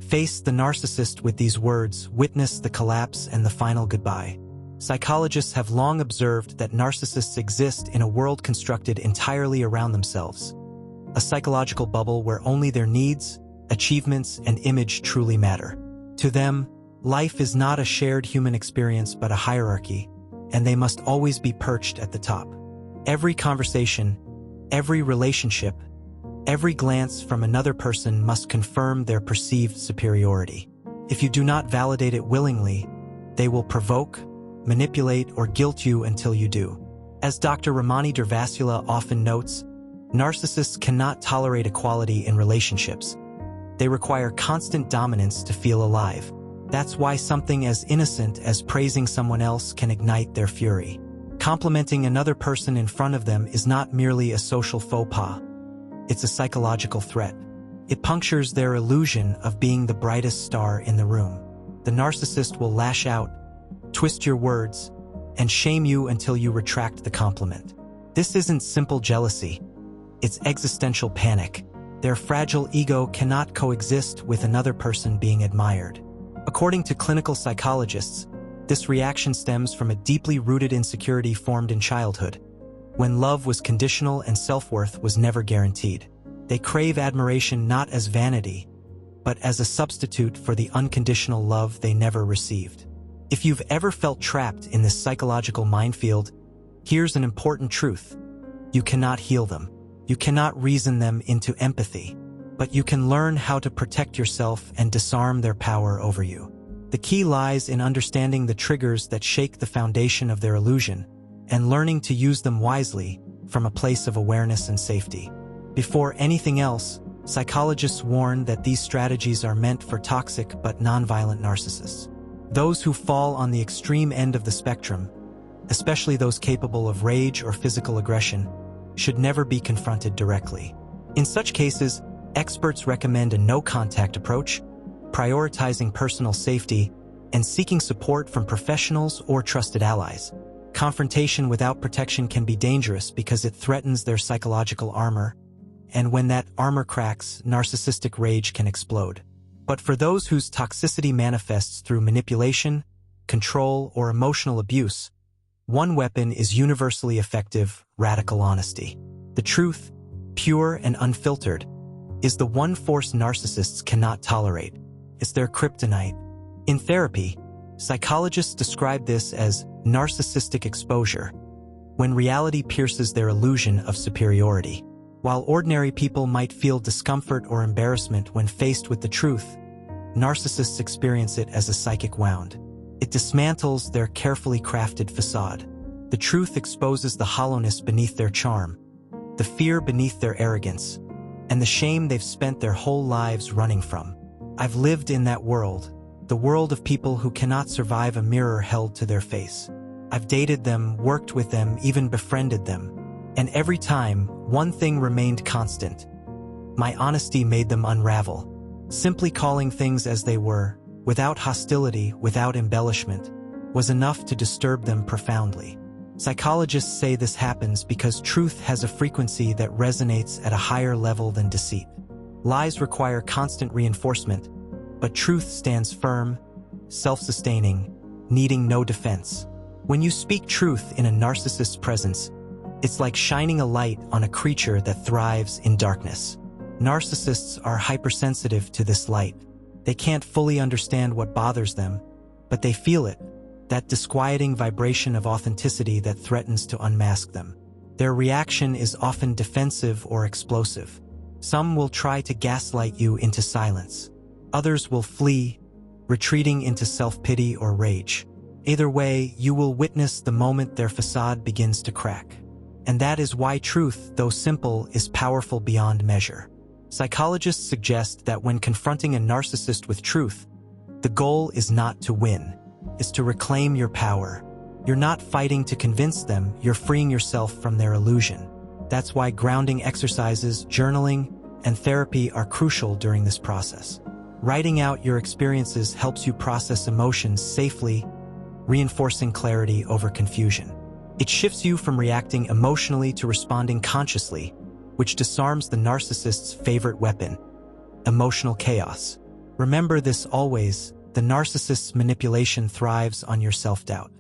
Face the narcissist with these words, witness the collapse and the final goodbye. Psychologists have long observed that narcissists exist in a world constructed entirely around themselves, a psychological bubble where only their needs, achievements, and image truly matter. To them, life is not a shared human experience but a hierarchy, and they must always be perched at the top. Every conversation, every relationship, every glance from another person must confirm their perceived superiority. If you do not validate it willingly, they will provoke, manipulate, or guilt you until you do. As Dr. Ramani Durvasula often notes, narcissists cannot tolerate equality in relationships. They require constant dominance to feel alive. That's why something as innocent as praising someone else can ignite their fury. Complimenting another person in front of them is not merely a social faux pas. It's a psychological threat. It punctures their illusion of being the brightest star in the room. The narcissist will lash out, twist your words, and shame you until you retract the compliment. This isn't simple jealousy. It's existential panic. Their fragile ego cannot coexist with another person being admired. According to clinical psychologists, this reaction stems from a deeply rooted insecurity formed in childhood, when love was conditional and self-worth was never guaranteed. They crave admiration not as vanity, but as a substitute for the unconditional love they never received. If you've ever felt trapped in this psychological minefield, here's an important truth. You cannot heal them. You cannot reason them into empathy, but you can learn how to protect yourself and disarm their power over you. The key lies in understanding the triggers that shake the foundation of their illusion and learning to use them wisely from a place of awareness and safety. Before anything else, psychologists warn that these strategies are meant for toxic but nonviolent narcissists. Those who fall on the extreme end of the spectrum, especially those capable of rage or physical aggression, should never be confronted directly. In such cases, experts recommend a no-contact approach, prioritizing personal safety, and seeking support from professionals or trusted allies. Confrontation without protection can be dangerous because it threatens their psychological armor, and when that armor cracks, narcissistic rage can explode. But for those whose toxicity manifests through manipulation, control, or emotional abuse, one weapon is universally effective: radical honesty. The truth, pure and unfiltered, is the one force narcissists cannot tolerate. It's their kryptonite. In therapy, psychologists describe this as narcissistic exposure, when reality pierces their illusion of superiority. While ordinary people might feel discomfort or embarrassment when faced with the truth, narcissists experience it as a psychic wound. It dismantles their carefully crafted facade. The truth exposes the hollowness beneath their charm, the fear beneath their arrogance, and the shame they've spent their whole lives running from. I've lived in that world, the world of people who cannot survive a mirror held to their face. I've dated them, worked with them, even befriended them. And every time, one thing remained constant. My honesty made them unravel. Simply calling things as they were, without hostility, without embellishment, was enough to disturb them profoundly. Psychologists say this happens because truth has a frequency that resonates at a higher level than deceit. Lies require constant reinforcement, but truth stands firm, self-sustaining, needing no defense. When you speak truth in a narcissist's presence, it's like shining a light on a creature that thrives in darkness. Narcissists are hypersensitive to this light. They can't fully understand what bothers them, but they feel it, that disquieting vibration of authenticity that threatens to unmask them. Their reaction is often defensive or explosive. Some will try to gaslight you into silence. Others will flee, retreating into self-pity or rage. Either way, you will witness the moment their facade begins to crack. And that is why truth, though simple, is powerful beyond measure. Psychologists suggest that when confronting a narcissist with truth, the goal is not to win, it's to reclaim your power. You're not fighting to convince them, you're freeing yourself from their illusion. That's why grounding exercises, journaling, and therapy are crucial during this process. Writing out your experiences helps you process emotions safely, reinforcing clarity over confusion. It shifts you from reacting emotionally to responding consciously, which disarms the narcissist's favorite weapon, emotional chaos. Remember this always: the narcissist's manipulation thrives on your self-doubt.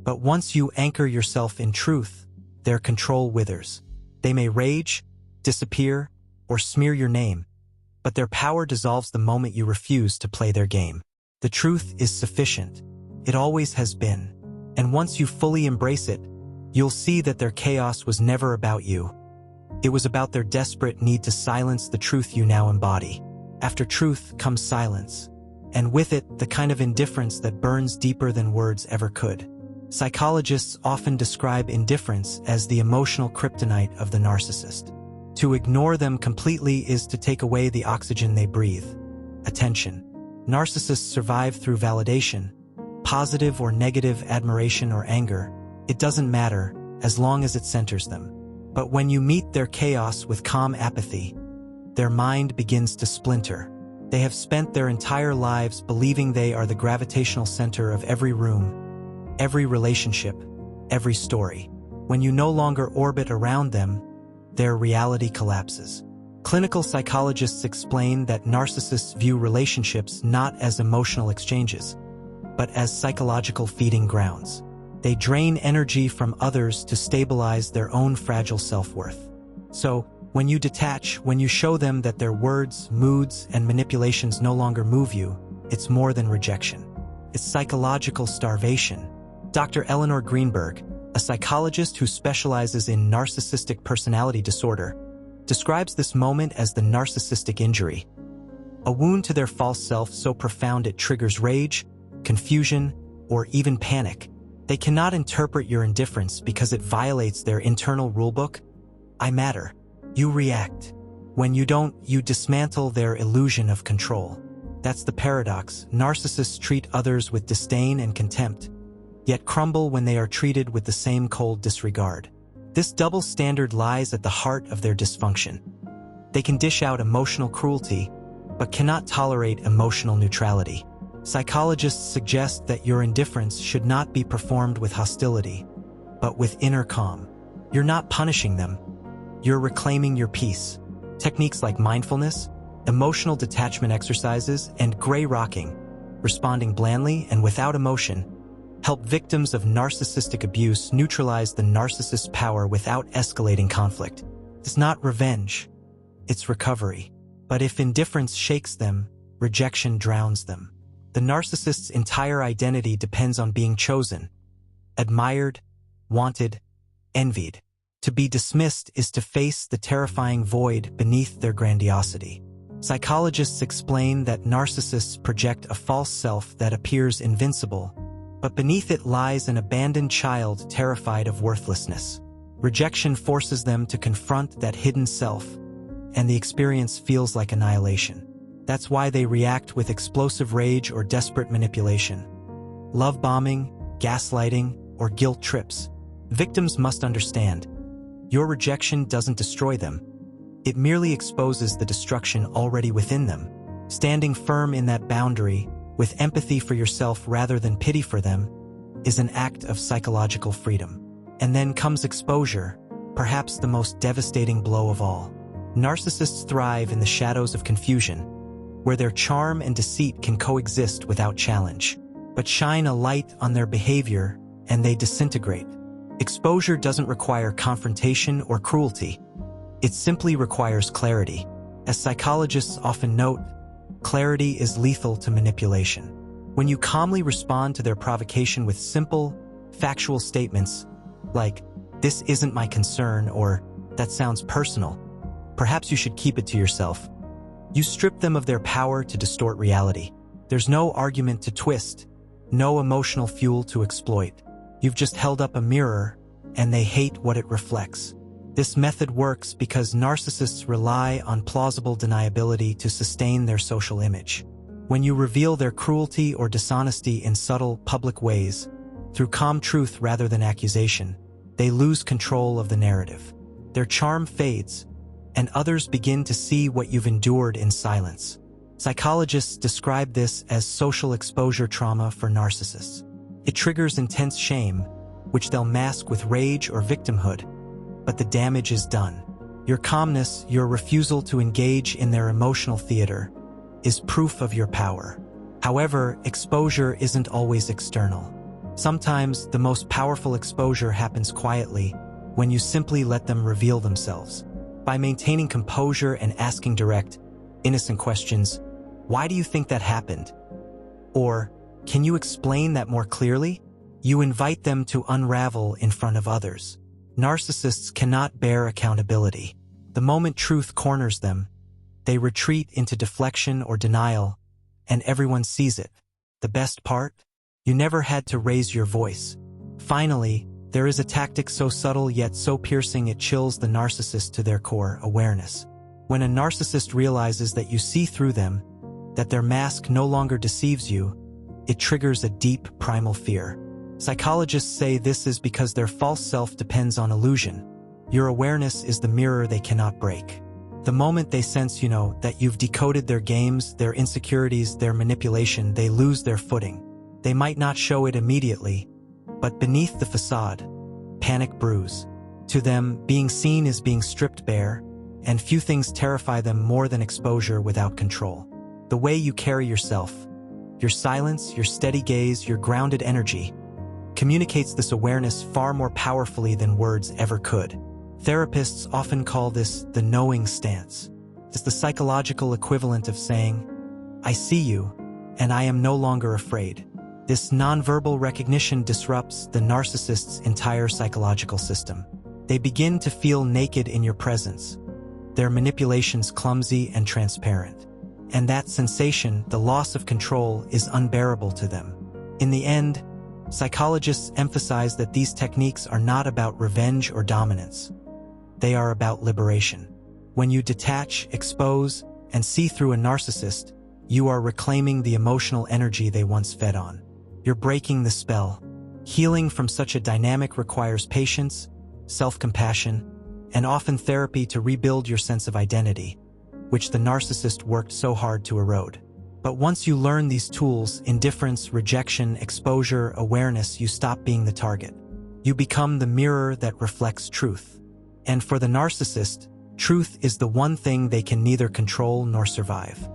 But once you anchor yourself in truth, their control withers. They may rage, disappear, or smear your name, but their power dissolves the moment you refuse to play their game. The truth is sufficient. It always has been. And once you fully embrace it, you'll see that their chaos was never about you. It was about their desperate need to silence the truth you now embody. After truth comes silence, and with it, the kind of indifference that burns deeper than words ever could. Psychologists often describe indifference as the emotional kryptonite of the narcissist. To ignore them completely is to take away the oxygen they breathe. Attention. Narcissists survive through validation, positive or negative admiration or anger. It doesn't matter, as long as it centers them. But when you meet their chaos with calm apathy, their mind begins to splinter. They have spent their entire lives believing they are the gravitational center of every room, every relationship, every story. When you no longer orbit around them, their reality collapses. Clinical psychologists explain that narcissists view relationships not as emotional exchanges, but as psychological feeding grounds. They drain energy from others to stabilize their own fragile self-worth. So, when you detach, when you show them that their words, moods, and manipulations no longer move you, it's more than rejection. It's psychological starvation. Dr. Eleanor Greenberg, a psychologist who specializes in narcissistic personality disorder, describes this moment as the narcissistic injury, a wound to their false self so profound it triggers rage, confusion, or even panic. They cannot interpret your indifference because it violates their internal rulebook. I matter. You react. When you don't, you dismantle their illusion of control. That's the paradox. Narcissists treat others with disdain and contempt, yet crumble when they are treated with the same cold disregard. This double standard lies at the heart of their dysfunction. They can dish out emotional cruelty, but cannot tolerate emotional neutrality. Psychologists suggest that your indifference should not be performed with hostility, but with inner calm. You're not punishing them. You're reclaiming your peace. Techniques like mindfulness, emotional detachment exercises, and gray rocking, responding blandly and without emotion, help victims of narcissistic abuse neutralize the narcissist's power without escalating conflict. It's not revenge, it's recovery. But if indifference shakes them, rejection drowns them. The narcissist's entire identity depends on being chosen, admired, wanted, envied. To be dismissed is to face the terrifying void beneath their grandiosity. Psychologists explain that narcissists project a false self that appears invincible, but beneath it lies an abandoned child terrified of worthlessness. Rejection forces them to confront that hidden self, and the experience feels like annihilation. That's why they react with explosive rage or desperate manipulation. Love bombing, gaslighting, or guilt trips. Victims must understand, your rejection doesn't destroy them. It merely exposes the destruction already within them. Standing firm in that boundary, with empathy for yourself rather than pity for them, is an act of psychological freedom. And then comes exposure, perhaps the most devastating blow of all. Narcissists thrive in the shadows of confusion, where their charm and deceit can coexist without challenge. But shine a light on their behavior, and they disintegrate. Exposure doesn't require confrontation or cruelty. It simply requires clarity. As psychologists often note, clarity is lethal to manipulation. When you calmly respond to their provocation with simple, factual statements like, "This isn't my concern," or "That sounds personal. Perhaps you should keep it to yourself," you strip them of their power to distort reality. There's no argument to twist, no emotional fuel to exploit. You've just held up a mirror, and they hate what it reflects. This method works because narcissists rely on plausible deniability to sustain their social image. When you reveal their cruelty or dishonesty in subtle, public ways, through calm truth rather than accusation, they lose control of the narrative. Their charm fades, and others begin to see what you've endured in silence. Psychologists describe this as social exposure trauma for narcissists. It triggers intense shame, which they'll mask with rage or victimhood, but the damage is done. Your calmness, your refusal to engage in their emotional theater, is proof of your power. However, exposure isn't always external. Sometimes the most powerful exposure happens quietly, when you simply let them reveal themselves. By maintaining composure and asking direct, innocent questions, "Why do you think that happened?" Or, "Can you explain that more clearly?" You invite them to unravel in front of others. Narcissists cannot bear accountability. The moment truth corners them, they retreat into deflection or denial, and everyone sees it. The best part? You never had to raise your voice. Finally, there is a tactic so subtle yet so piercing it chills the narcissist to their core: awareness. When a narcissist realizes that you see through them, that their mask no longer deceives you, it triggers a deep, primal fear. Psychologists say this is because their false self depends on illusion. Your awareness is the mirror they cannot break. The moment they sense, that you've decoded their games, their insecurities, their manipulation, they lose their footing. They might not show it immediately, but beneath the facade, panic brews. To them, being seen is being stripped bare, and few things terrify them more than exposure without control. The way you carry yourself, your silence, your steady gaze, your grounded energy, communicates this awareness far more powerfully than words ever could. Therapists often call this the knowing stance. It's the psychological equivalent of saying, "I see you, and I am no longer afraid." This nonverbal recognition disrupts the narcissist's entire psychological system. They begin to feel naked in your presence, their manipulations clumsy and transparent. And that sensation, the loss of control, is unbearable to them. In the end, psychologists emphasize that these techniques are not about revenge or dominance. They are about liberation. When you detach, expose, and see through a narcissist, you are reclaiming the emotional energy they once fed on. You're breaking the spell. Healing from such a dynamic requires patience, self-compassion, and often therapy to rebuild your sense of identity, which the narcissist worked so hard to erode. But once you learn these tools, indifference, rejection, exposure, awareness, you stop being the target. You become the mirror that reflects truth. And for the narcissist, truth is the one thing they can neither control nor survive.